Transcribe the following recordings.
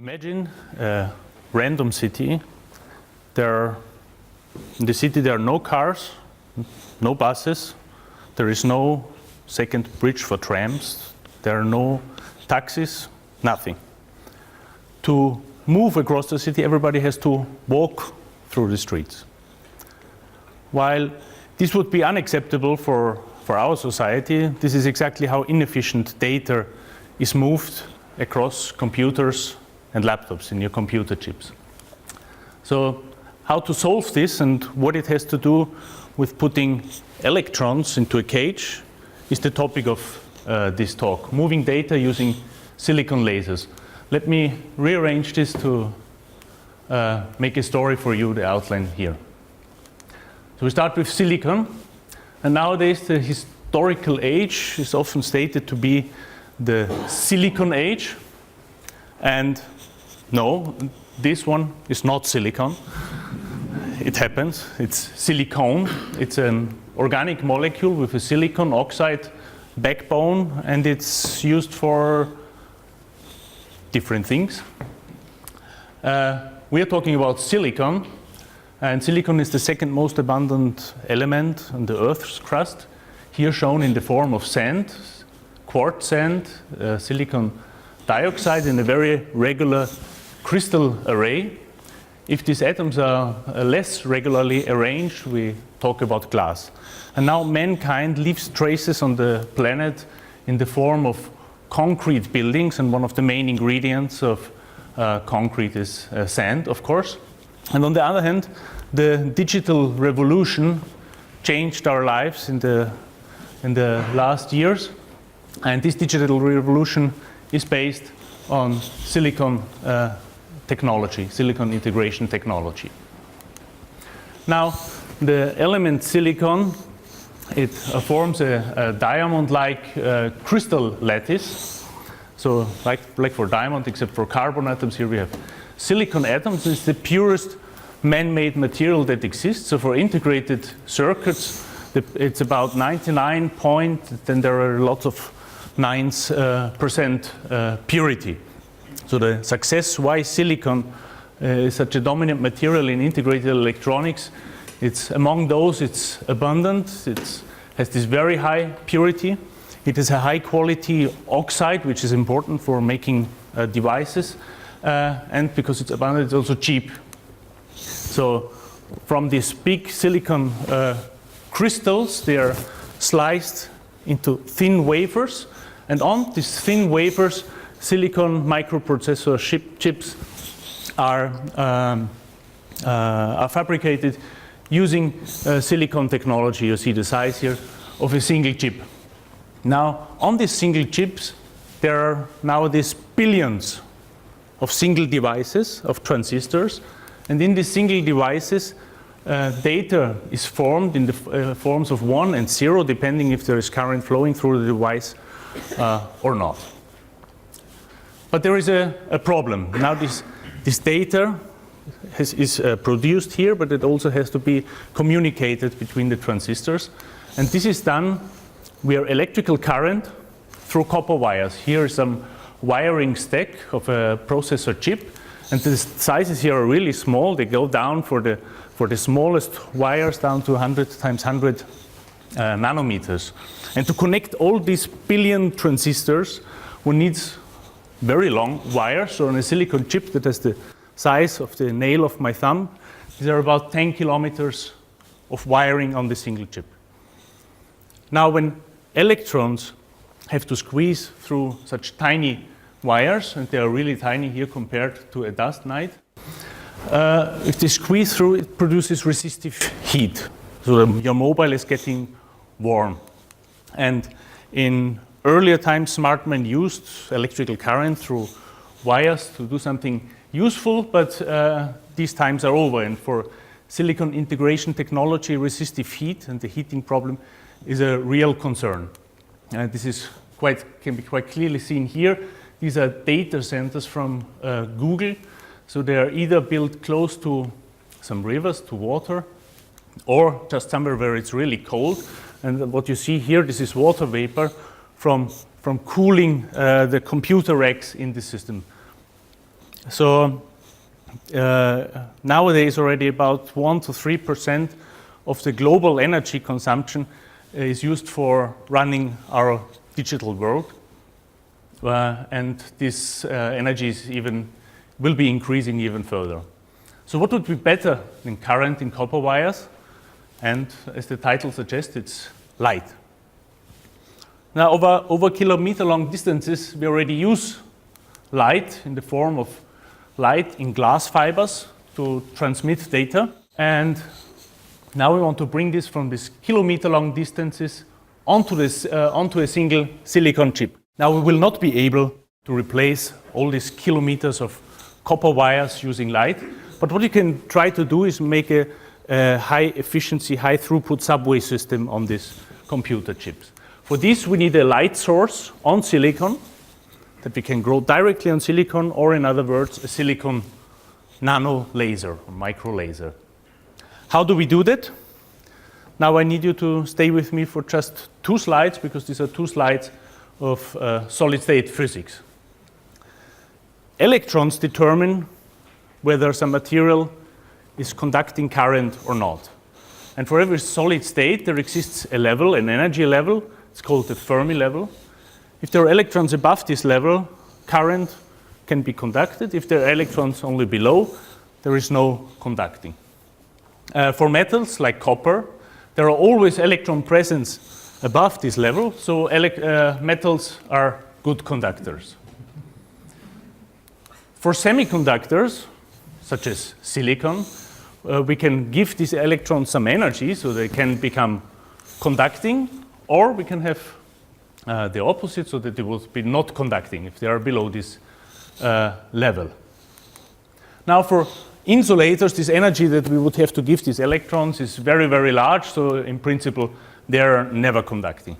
Imagine a random city. In the city there are no cars, no buses, there is no second bridge for trams, there are no taxis, nothing. To move across the city, everybody has to walk through the streets. While this would be unacceptable for our society, this is exactly how inefficient data is moved across computers and laptops in your computer chips. So how to solve this and what it has to do with putting electrons into a cage is the topic of this talk, moving data using silicon lasers. Let me rearrange this to make a story for you, the outline here. So we start with silicon, and nowadays the historical age is often stated to be the silicon age, and no, this one is not silicon. It happens, it's silicon. It's an organic molecule with a silicon oxide backbone, and it's used for different things. We are talking about silicon, and silicon is the second most abundant element on the Earth's crust, here shown in the form of sand, quartz sand, silicon dioxide in a very regular crystal array. If these atoms are less regularly arranged, we talk about glass. And now mankind leaves traces on the planet in the form of concrete buildings, and one of the main ingredients of concrete is sand, of course. And on the other hand, the digital revolution changed our lives in the last years, and this digital revolution is based on silicon technology, silicon integration technology. Now, the element silicon, it forms a diamond-like crystal lattice. So like for diamond, except for carbon atoms, here we have silicon atoms. It's the purest man-made material that exists. So for integrated circuits, it's about 99 point, then there are lots of 9% purity. So the success why silicon is such a dominant material in integrated electronics, it's among those, it's abundant, it has this very high purity, it is a high quality oxide, which is important for making devices, and because it's abundant, it's also cheap. So from these big silicon crystals, they are sliced into thin wafers, and on these thin wafers, silicon microprocessor chips are fabricated using silicon technology. You see the size here of a single chip. Now, on these single chips, there are nowadays billions of single devices, of transistors, and in these single devices, data is formed in the forms of 1 and 0, depending if there is current flowing through the device or not. But there is a problem. Now this data is produced here, but it also has to be communicated between the transistors. And this is done via electrical current through copper wires. Here is some wiring stack of a processor chip. And the sizes here are really small. They go down for the smallest wires down to 100 times 100 nanometers. And to connect all these billion transistors, one needs very long wires. So on a silicon chip that has the size of the nail of my thumb, these are about 10 kilometers of wiring on the single chip. Now when electrons have to squeeze through such tiny wires, and they are really tiny here compared to a dust mite, if they squeeze through, it produces resistive heat. So your mobile is getting warm. And in earlier times, smart men used electrical current through wires to do something useful, but these times are over. And for silicon integration technology, resistive heat and the heating problem is a real concern. This is can be quite clearly seen here. These are data centers from Google. So they are either built close to some rivers, to water, or just somewhere where it's really cold. And what you see here, this is water vapor from cooling the computer racks in the system. So nowadays already about 1 to 3% of the global energy consumption is used for running our digital world. And this energy will be increasing even further. So what would be better than current in copper wires? And as the title suggests, it's light. Now over kilometer-long distances, we already use light in the form of light in glass fibers to transmit data. And now we want to bring this from these kilometer-long distances onto a single silicon chip. Now we will not be able to replace all these kilometers of copper wires using light, but what you can try to do is make a high efficiency, high throughput subway system on these computer chips. For this we need a light source on silicon that we can grow directly on silicon, or in other words, a silicon nano laser or micro laser. How do we do that? Now I need you to stay with me for just 2 slides, because these are 2 slides of solid state physics. Electrons determine whether some material is conducting current or not. And for every solid state there exists a level, an energy level. It's called the Fermi level. If there are electrons above this level, current can be conducted. If there are electrons only below, there is no conducting. For metals like copper, there are always electron presence above this level, so metals are good conductors. For semiconductors, such as silicon, we can give these electrons some energy so they can become conducting, or we can have the opposite, so that they will be not conducting if they are below this level. Now for insulators, this energy that we would have to give these electrons is very, very large, so in principle they are never conducting.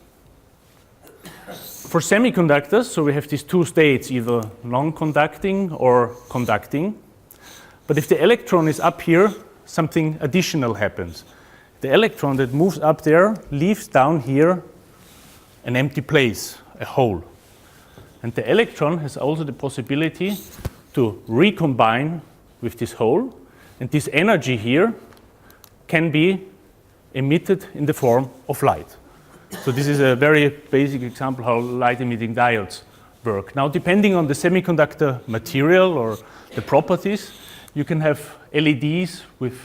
For semiconductors, so we have these 2 states, either non-conducting or conducting. But if the electron is up here, something additional happens. The electron that moves up there leaves down here an empty place, a hole. And the electron has also the possibility to recombine with this hole, and this energy here can be emitted in the form of light. So this is a very basic example how light-emitting diodes work. Now, depending on the semiconductor material or the properties, you can have LEDs with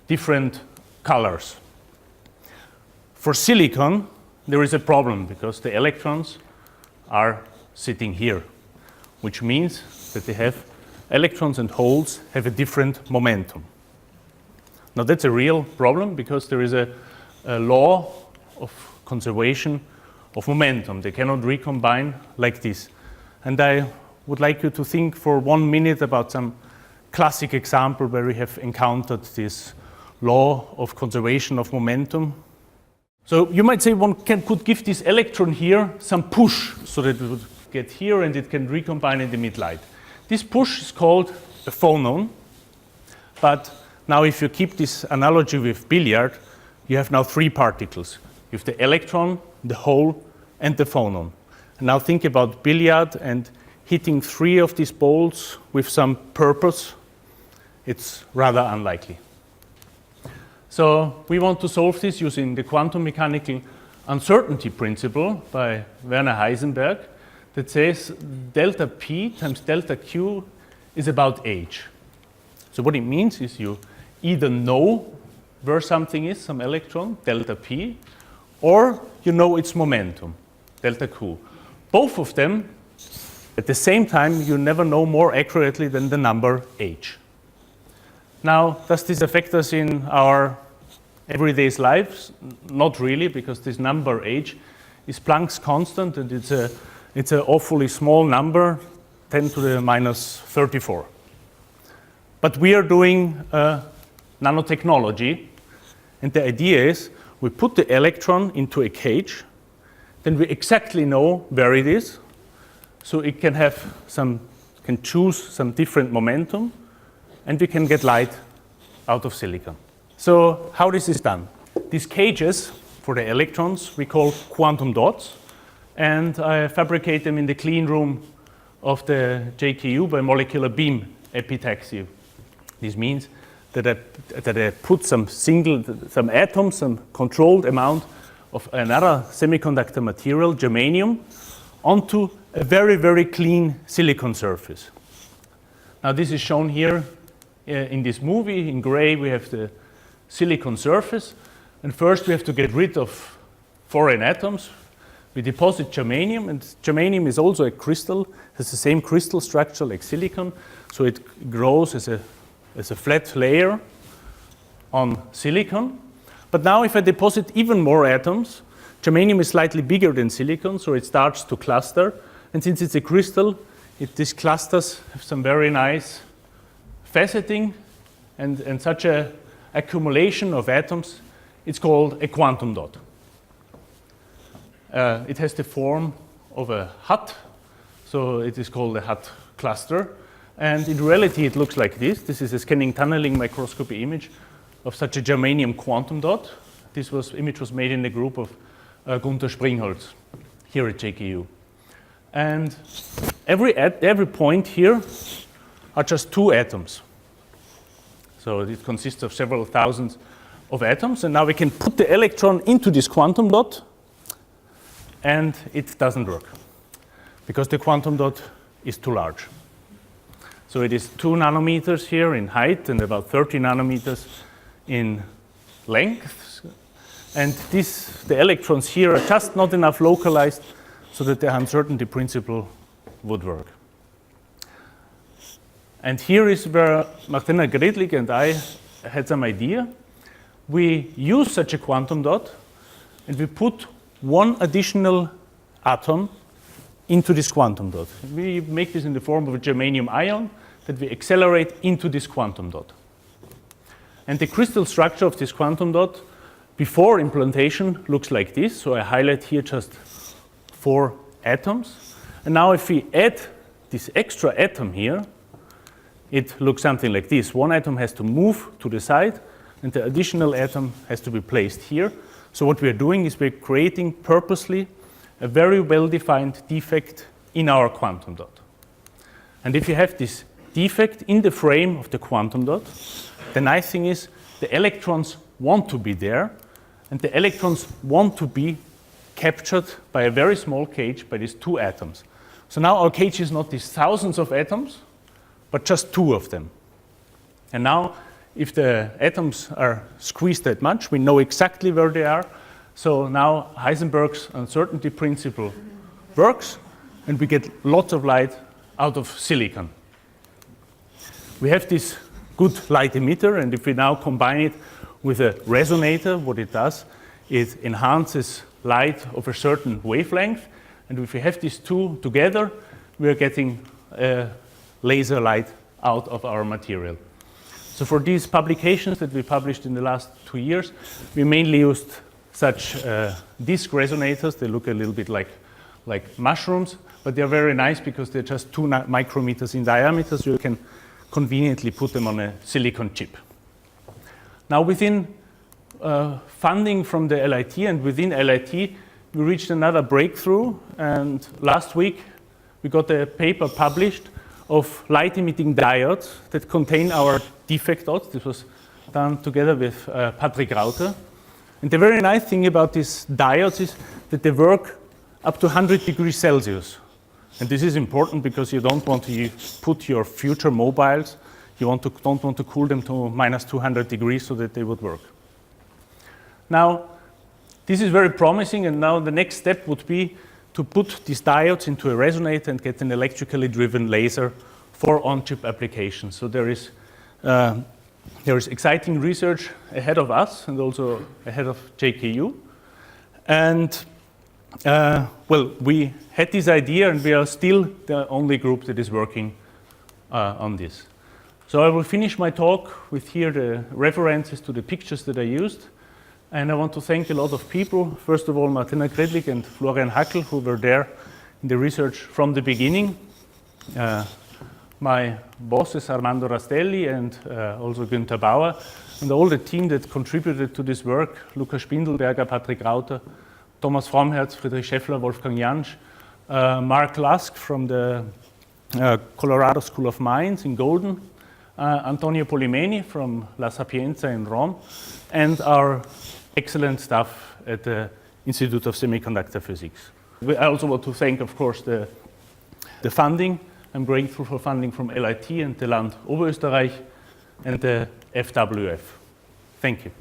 different colors. For silicon, there is a problem because the electrons are sitting here, which means that they have electrons and holes have a different momentum. Now that's a real problem because there is a law of conservation of momentum. They cannot recombine like this. And I would like you to think for 1 minute about some classic example where we have encountered this law of conservation of momentum. So you might say one could give this electron here some push so that it would get here and it can recombine and emit light. This push is called a phonon, but now if you keep this analogy with billiard, you have now 3 particles. You have the electron, the hole, and the phonon. And now think about billiard and hitting 3 of these balls with some purpose. It's rather unlikely. So we want to solve this using the quantum mechanical uncertainty principle by Werner Heisenberg that says delta P times delta Q is about h. So what it means is you either know where something is, some electron, delta P, or you know its momentum, delta Q. Both of them, at the same time, you never know more accurately than the number h. Now, does this affect us in our everyday lives? Not really, because this number h is Planck's constant, and it's an awfully small number, 10 to the minus 34. But we are doing nanotechnology, and the idea is we put the electron into a cage, then we exactly know where it is, so it can can choose some different momentum, and we can get light out of silicon. So how this is done? These cages for the electrons we call quantum dots, and I fabricate them in the clean room of the JKU by molecular beam epitaxy. This means that I put some atoms, some controlled amount of another semiconductor material, germanium, onto a very, very clean silicon surface. Now this is shown here in this movie. In gray we have the silicon surface, and first we have to get rid of foreign atoms. We deposit germanium, and germanium is also a crystal, has the same crystal structure like silicon, so it grows as a flat layer on silicon. But now if I deposit even more atoms, germanium is slightly bigger than silicon, so it starts to cluster, and since it's a crystal, these clusters have some very nice faceting, and such a accumulation of atoms, it's called a quantum dot. It has the form of a hut, so it is called a hut cluster. And in reality, it looks like this. This is a scanning tunneling microscopy image of such a germanium quantum dot. This image was made in the group of Gunther Springholz here at JKU. And every point here are just 2 atoms. So it consists of several thousands of atoms. And now we can put the electron into this quantum dot, and it doesn't work because the quantum dot is too large. So it is 2 nanometers here in height and about 30 nanometers in length. And the electrons here are just not enough localized so that the uncertainty principle would work. And here is where Martina Gredlich and I had some idea. We use such a quantum dot, and we put 1 additional atom into this quantum dot. We make this in the form of a germanium ion that we accelerate into this quantum dot. And the crystal structure of this quantum dot before implantation looks like this. So I highlight here just 4 atoms. And now if we add this extra atom here, it looks something like this. 1 atom has to move to the side, and the additional atom has to be placed here. So what we are doing is we're creating purposely a very well-defined defect in our quantum dot. And if you have this defect in the frame of the quantum dot, the nice thing is the electrons want to be there, and the electrons want to be captured by a very small cage by these 2 atoms. So now our cage is not these thousands of atoms, but just 2 of them. And now if the atoms are squeezed that much, we know exactly where they are. So now Heisenberg's uncertainty principle works, and we get lots of light out of silicon. We have this good light emitter, and if we now combine it with a resonator, what it does, it enhances light of a certain wavelength. And if we have these 2 together, we are getting laser light out of our material. So for these publications that we published in the last 2 years, we mainly used such disc resonators. They look a little bit like mushrooms, but they're very nice because they're just 2 micrometers in diameter, so you can conveniently put them on a silicon chip. Now within funding from the LIT and within LIT, we reached another breakthrough, and last week we got a paper published of light-emitting diodes that contain our defect dots. This was done together with Patrick Rauter. And the very nice thing about these diodes is that they work up to 100 degrees Celsius. And this is important because you don't want to put your future mobiles, don't want to cool them to minus 200 degrees so that they would work. Now, this is very promising, and now the next step would be to put these diodes into a resonator and get an electrically driven laser for on-chip applications. So there is exciting research ahead of us and also ahead of JKU. And well, we had this idea, and we are still the only group that is working on this. So I will finish my talk with here the references to the pictures that I used. And I want to thank a lot of people. First of all, Martina Gredlich and Florian Hackel, who were there in the research from the beginning. My bosses, Armando Rastelli and also Günther Bauer, and all the team that contributed to this work, Lukas Spindelberger, Patrick Rauter, Thomas Frommherz, Friedrich Scheffler, Wolfgang Jansch, Mark Lusk from the Colorado School of Mines in Golden, Antonio Polimeni from La Sapienza in Rome, and our excellent staff at the Institute of Semiconductor Physics. I also want to thank, of course, the funding. I'm grateful for funding from LIT and the Land Oberösterreich and the FWF. Thank you.